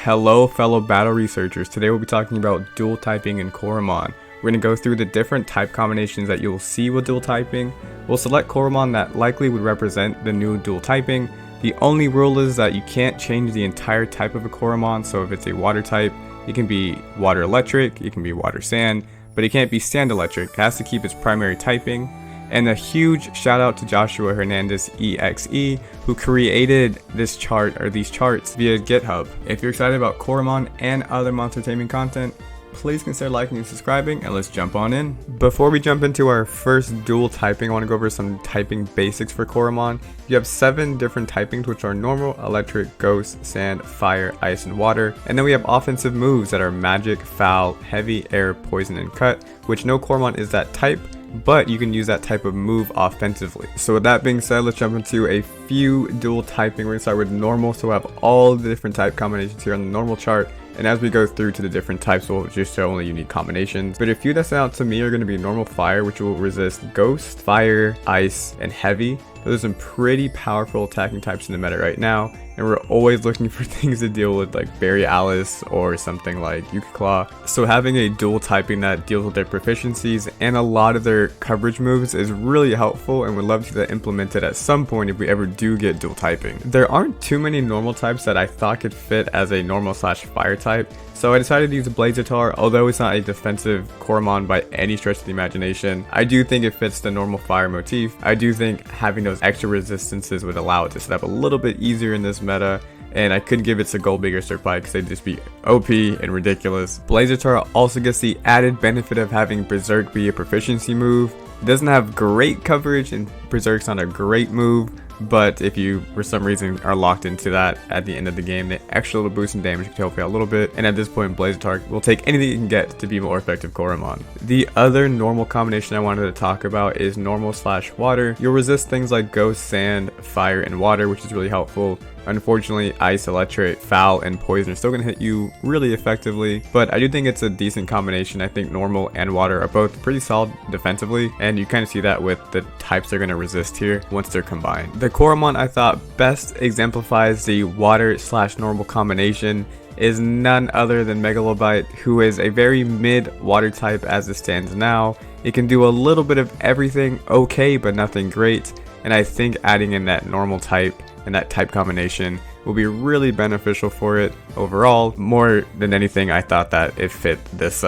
Hello fellow battle researchers, today we'll be talking about dual typing in Coromon. We're going to go through the different type combinations that you'll see with dual typing. We'll select Coromon that likely would represent the new dual typing. The only rule is that you can't change the entire type of a Coromon, so if it's a water type, it can be water electric, it can be water sand, but it can't be sand electric. It has to keep its primary typing. And a huge shout out to Joshua Hernandez EXE, who created this chart or these charts via GitHub. If you're excited about Coromon and other monster taming content, please consider liking and subscribing, and let's jump on in. Before we jump into our first dual typing, I want to go over some typing basics for Coromon. You have 7 different typings, which are normal, electric, ghost, sand, fire, ice, and water. And then we have offensive moves that are magic, foul, heavy, air, poison, and cut, which no Coromon is that type, but you can use that type of move offensively. So with that being said, let's jump into a few dual typing. We're going to start with normal, so we'll have all the different type combinations here on the normal chart. And as we go through to the different types, we'll just show only unique combinations. But a few that stand out to me are going to be normal fire, which will resist ghost, fire, ice, and heavy. Those are some pretty powerful attacking types in the meta right now, and we're always looking for things to deal with like Barry Alice or something like Yuka Claw. So having a dual typing that deals with their proficiencies and a lot of their coverage moves is really helpful, and would love to see that implemented at some point if we ever do get dual typing. There aren't too many normal types that I thought could fit as a normal / fire type, so I decided to use Blazatar. Although it's not a defensive Coromon by any stretch of the imagination, I do think it fits the normal fire motif. I do think having those extra resistances would allow it to set up a little bit easier in this meta, and I could give it to Gold Bigger Surprise because they'd just be OP and ridiculous. Blazatar also gets the added benefit of having Berserk be a proficiency move. It doesn't have great coverage, and Berserk's not a great move, but if you for some reason are locked into that at the end of the game, the extra little boost in damage can help you out a little bit, and at this point Blazatar will take anything it can get to be more effective Coromon. The other normal combination I wanted to talk about is normal / water. You'll resist things like ghost, sand, fire, and water, which is really helpful. Unfortunately, ice, electric, foul, and poison are still going to hit you really effectively, but I do think it's a decent combination. I think normal and water are both pretty solid defensively, and you kind of see that with the types they're going to resist here once they're combined. The Coromon I thought best exemplifies the water / normal combination is none other than Megalobite, who is a very mid water type as it stands now. It can do a little bit of everything okay, but nothing great, and I think adding in that normal type and that type combination will be really beneficial for it overall. More than anything, I thought that it fit this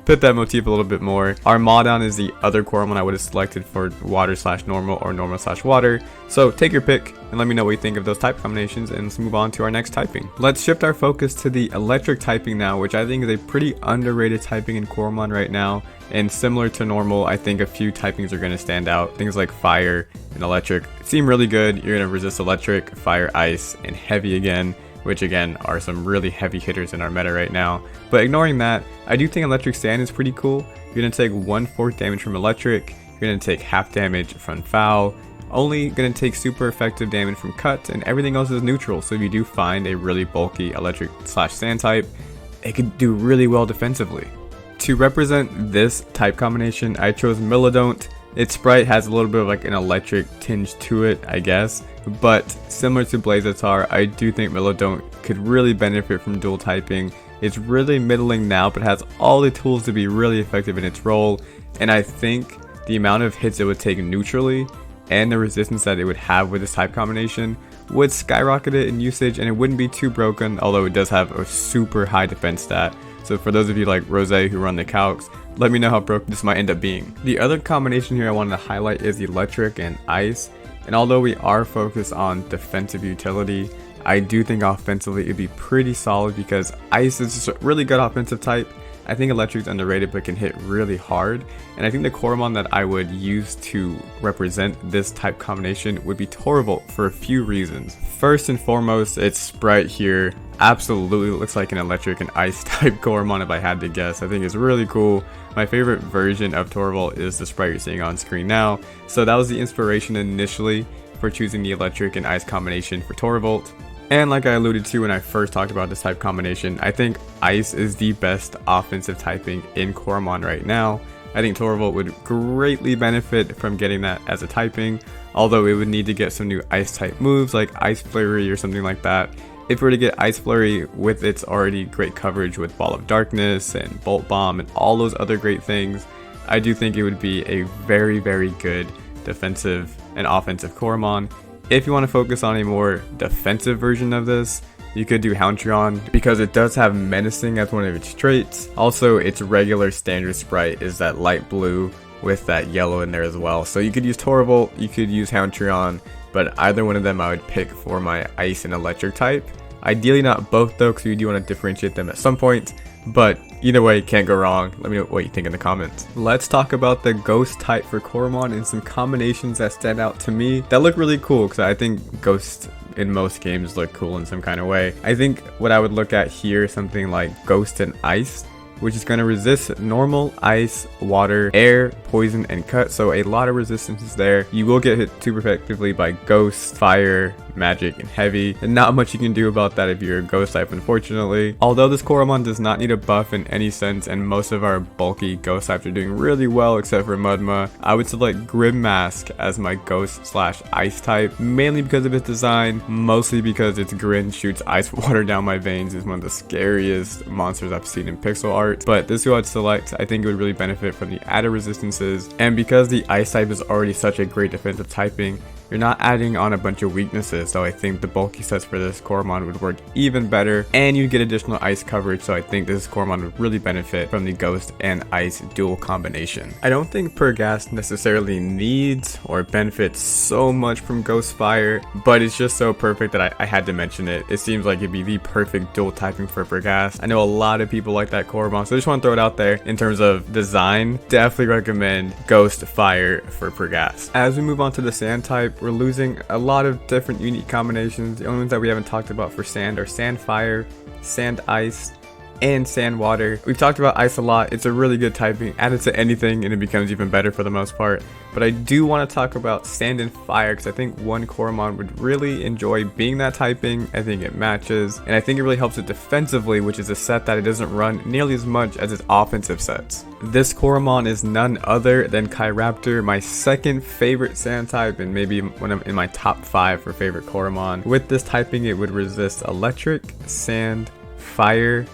fit that motif a little bit more. Armadon is the other Coromon I would have selected for water / normal or normal / water. So take your pick and let me know what you think of those type combinations, and let's move on to our next typing. Let's shift our focus to the electric typing now, which I think is a pretty underrated typing in Coromon right now. And similar to normal, I think a few typings are going to stand out. Things like fire and electric seem really good. You're going to resist electric, fire, ice, and heavy again, which again are some really heavy hitters in our meta right now. But ignoring that, I do think electric sand is pretty cool. You're going to take 1/4 damage from electric, you're going to take half damage from foul, only going to take super effective damage from cut, and everything else is neutral. So if you do find a really bulky electric / sand type, it could do really well defensively. To represent this type combination, I chose Millodont. Its sprite has a little bit of like an electric tinge to it, I guess, but similar to Blazatar, I do think Millodont could really benefit from dual typing. It's really middling now, but has all the tools to be really effective in its role, and I think the amount of hits it would take neutrally and the resistance that it would have with this type combination would skyrocket it in usage, and it wouldn't be too broken, although it does have a super high defense stat. So for those of you like Rose who run the calcs, let me know how broken this might end up being. The other combination here I wanted to highlight is electric and ice. And although we are focused on defensive utility, I do think offensively it'd be pretty solid because ice is just a really good offensive type. I think electric's underrated but can hit really hard, and I think the Coromon that I would use to represent this type combination would be Torvald for a few reasons. First and foremost, its sprite here absolutely looks like an electric and ice type Coromon if I had to guess. I think it's really cool. My favorite version of Torvald is the sprite you're seeing on screen now, so that was the inspiration initially for choosing the electric and ice combination for Torvald. And like I alluded to when I first talked about this type combination, I think Ice is the best offensive typing in Coromon right now. I think Torvald would greatly benefit from getting that as a typing, although it would need to get some new Ice type moves like Ice Flurry or something like that. if we were to get Ice Flurry with its already great coverage with Ball of Darkness and Bolt Bomb and all those other great things, I do think it would be a very, very good defensive and offensive Coromon. If you want to focus on a more defensive version of this, you could do Hountreon because it does have Menacing as one of its traits. Also, its regular standard sprite is that light blue with that yellow in there as well. So you could use Torvald, you could use Hountreon, but either one of them I would pick for my Ice and Electric type. Ideally not both though, because you do want to differentiate them at some point. But either way, can't go wrong. Let me know what you think in the comments. Let's talk about the Ghost type for Coromon and some combinations that stand out to me that look really cool, because I think Ghost in most games look cool in some kind of way. I think what I would look at here is something like Ghost and Ice, which is going to resist normal, ice, water, air, poison, and cut. So a lot of resistances there. You will get hit super effectively by Ghost, Fire, Magic, and Heavy, and not much you can do about that if you're a Ghost type, unfortunately. Although this Coromon does not need a buff in any sense, and most of our bulky Ghost types are doing really well except for Mudma, I would select Grim Mask as my Ghost/Ice type, mainly because of its design, mostly because its grin shoots ice water down my veins. Is one of the scariest monsters I've seen in pixel art. But this is who I'd select. I think it would really benefit from the added resistances, and because the Ice type is already such a great defensive typing, you're not adding on a bunch of weaknesses, so I think the bulky sets for this Coromon would work even better, and you get additional ice coverage, so I think this Coromon would really benefit from the Ghost and Ice dual combination. I don't think Perghast necessarily needs or benefits so much from Ghost Fire, but it's just so perfect that I had to mention it. It seems like it'd be the perfect dual typing for Perghast. I know a lot of people like that Coromon, so I just want to throw it out there. In terms of design, definitely recommend Ghost Fire for Perghast. As we move on to the Sand type, we're losing a lot of different unique combinations. The only ones that we haven't talked about for Sand are Sand Fire, Sand Ice, and Sand Water. We've talked about Ice a lot. It's a really good typing. Add it to anything and it becomes even better for the most part. But I do want to talk about Sand and Fire because I think one Coromon would really enjoy being that typing. I think it matches, and I think it really helps it defensively, which is a set that it doesn't run nearly as much as its offensive sets. This Coromon is none other than Chiraptor, my second favorite Sand type, and maybe one of in my top 5 for favorite Coromon. With this typing, it would resist Electric, Sand, Fire,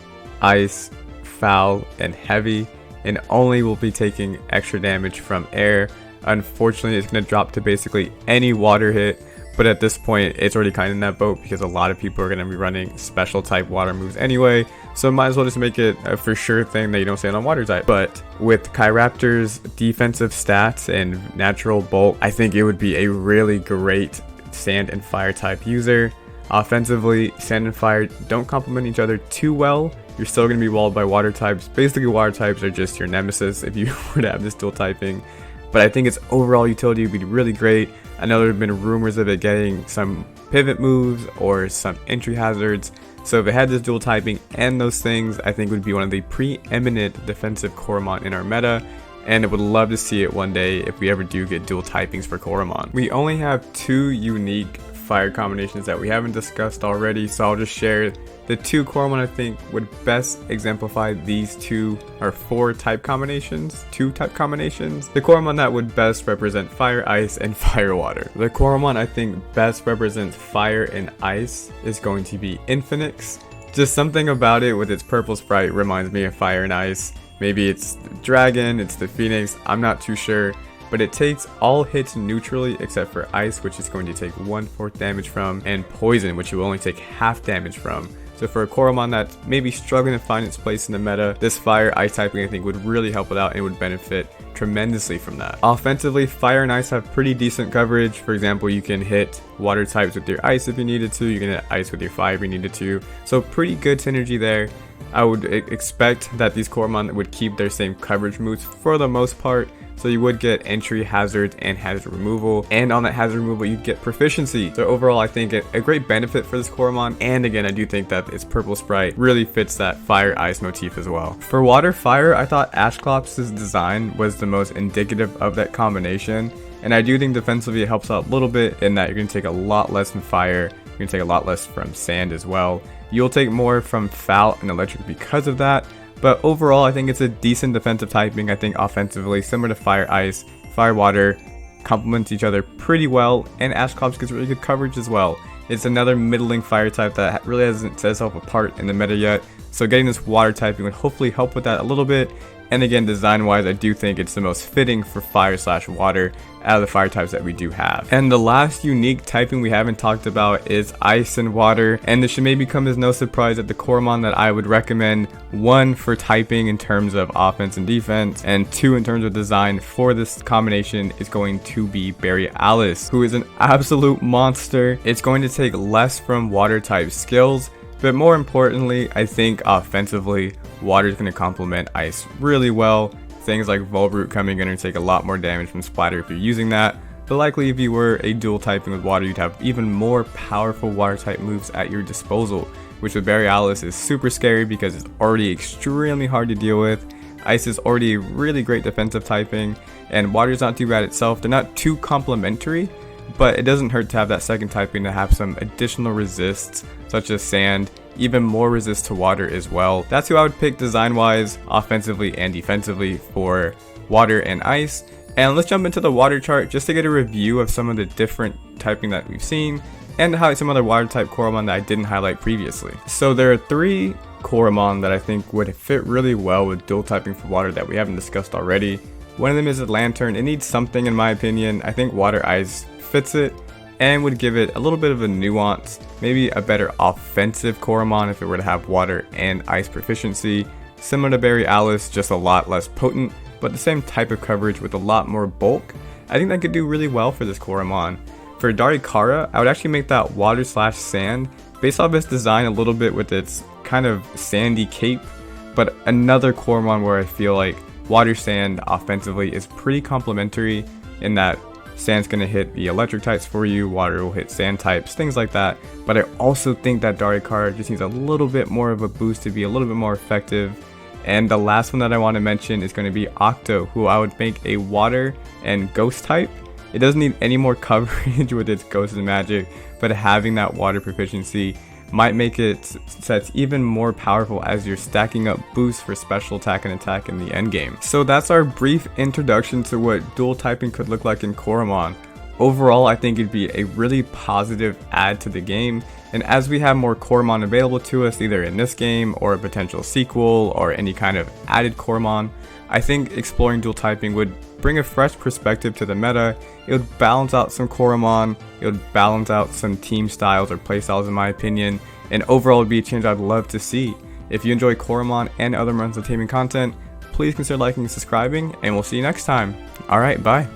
Ice, Foul, and Heavy, and only will be taking extra damage from air. Unfortunately, it's going to drop to basically any water hit, but at this point it's already kind of in that boat because a lot of people are going to be running special type water moves anyway, so might as well just make it a for sure thing that you don't stand on water type. But with Chiraptor's defensive stats and natural bulk, I think it would be a really great Sand and Fire type user. Offensively, Sand and Fire don't complement each other too well. You're still going to be walled by water types. Basically, water types are just your nemesis if you were to have this dual typing. But I think its overall utility would be really great. I know there have been rumors of it getting some pivot moves or some entry hazards. So if it had this dual typing and those things, I think it would be one of the preeminent defensive Coromon in our meta. And I would love to see it one day if we ever do get dual typings for Coromon. We only have 2 unique fire combinations that we haven't discussed already, so I'll just share the 2 Coromon I think would best exemplify these 2 or 4 type combinations, 2 type combinations. The Coromon that would best represent Fire, Ice, and Fire Water. The Coromon I think best represents Fire and Ice is going to be Infinix. Just something about it with its purple sprite reminds me of Fire and Ice. Maybe it's the Dragon, it's the Phoenix, I'm not too sure. But it takes all hits neutrally except for Ice, which is going to take 1/4 damage from, and Poison, which you will only take half damage from. So for a Coromon that's maybe struggling to find its place in the meta, this Fire Ice typing I think would really help it out and would benefit tremendously from that. Offensively, Fire and Ice have pretty decent coverage. For example, you can hit water types with your Ice if you needed to, you can hit Ice with your Fire if you needed to. So pretty good synergy there. I would expect that these Coromon would keep their same coverage moves for the most part. So you would get entry, hazards, and hazard removal. And on that hazard removal, you get proficiency. So overall, I think a great benefit for this Coromon. And again, I do think that its purple sprite really fits that Fire Ice motif as well. For Water Fire, I thought Ashclops' design was the most indicative of that combination. And I do think defensively it helps out a little bit in that you're going to take a lot less from Fire. You're going to take a lot less from Sand as well. You'll take more from Foul and Electric because of that. But overall, I think it's a decent defensive typing. I think offensively, similar to Fire Ice, Fire Water complements each other pretty well, and Ashclops gets really good coverage as well. It's another middling fire type that really hasn't set itself apart in the meta yet, so getting this water typing would hopefully help with that a little bit. And again, design wise, I do think it's the most fitting for fire/water out of the fire types that we do have. And the last unique typing we haven't talked about is ice and water, and this should maybe come as no surprise that the Coromon that I would recommend, 1 for typing in terms of offense and defense, and 2 in terms of design for this combination is going to be Borealis, who is an absolute monster. It's going to take less from water type skills, but more importantly, I think offensively, water is going to complement ice really well. Things like Volroot coming in and take a lot more damage from Splatter if you're using that, but likely if you were a dual typing with water, you'd have even more powerful water type moves at your disposal, which with Borealis is super scary because it's already extremely hard to deal with. Ice is already a really great defensive typing, and water is not too bad itself. They're not too complementary, but it doesn't hurt to have that second typing to have some additional resists, such as sand, even more resist to water as well. That's who I would pick design wise, offensively and defensively for water and ice. And let's jump into the water chart just to get a review of some of the different typing that we've seen and to highlight some other water type Coromon that I didn't highlight previously. So there are 3 Coromon that I think would fit really well with dual typing for water that we haven't discussed already. One of them is a Lantern. It needs something in my opinion. I think water ice fits it and would give it a little bit of a nuance, maybe a better offensive Coromon if it were to have water and ice proficiency. Similar to Borealis, just a lot less potent, but the same type of coverage with a lot more bulk. I think that could do really well for this Coromon. For Darikara, I would actually make that water/sand based off its design a little bit with its kind of sandy cape, but another Coromon where I feel like water/sand offensively is pretty complementary in that sand's going to hit the electric types for you, water will hit sand types, things like that. But I also think that Darikara just needs a little bit more of a boost to be a little bit more effective. And the last one that I want to mention is going to be Octo, who I would make a water and ghost type. It doesn't need any more coverage with its ghost and magic, but having that water proficiency might make its sets even more powerful as you're stacking up boosts for special attack and attack in the end game. So that's our brief introduction to what dual typing could look like in Coromon. Overall, I think it'd be a really positive add to the game, and as we have more Coromon available to us either in this game or a potential sequel or any kind of added Coromon, I think exploring dual typing would bring a fresh perspective to the meta. It would balance out some Coromon, it would balance out some team styles or playstyles in my opinion, and overall it would be a change I'd love to see. If you enjoy Coromon and other runs of taming content, please consider liking and subscribing, and we'll see you next time. Alright, bye.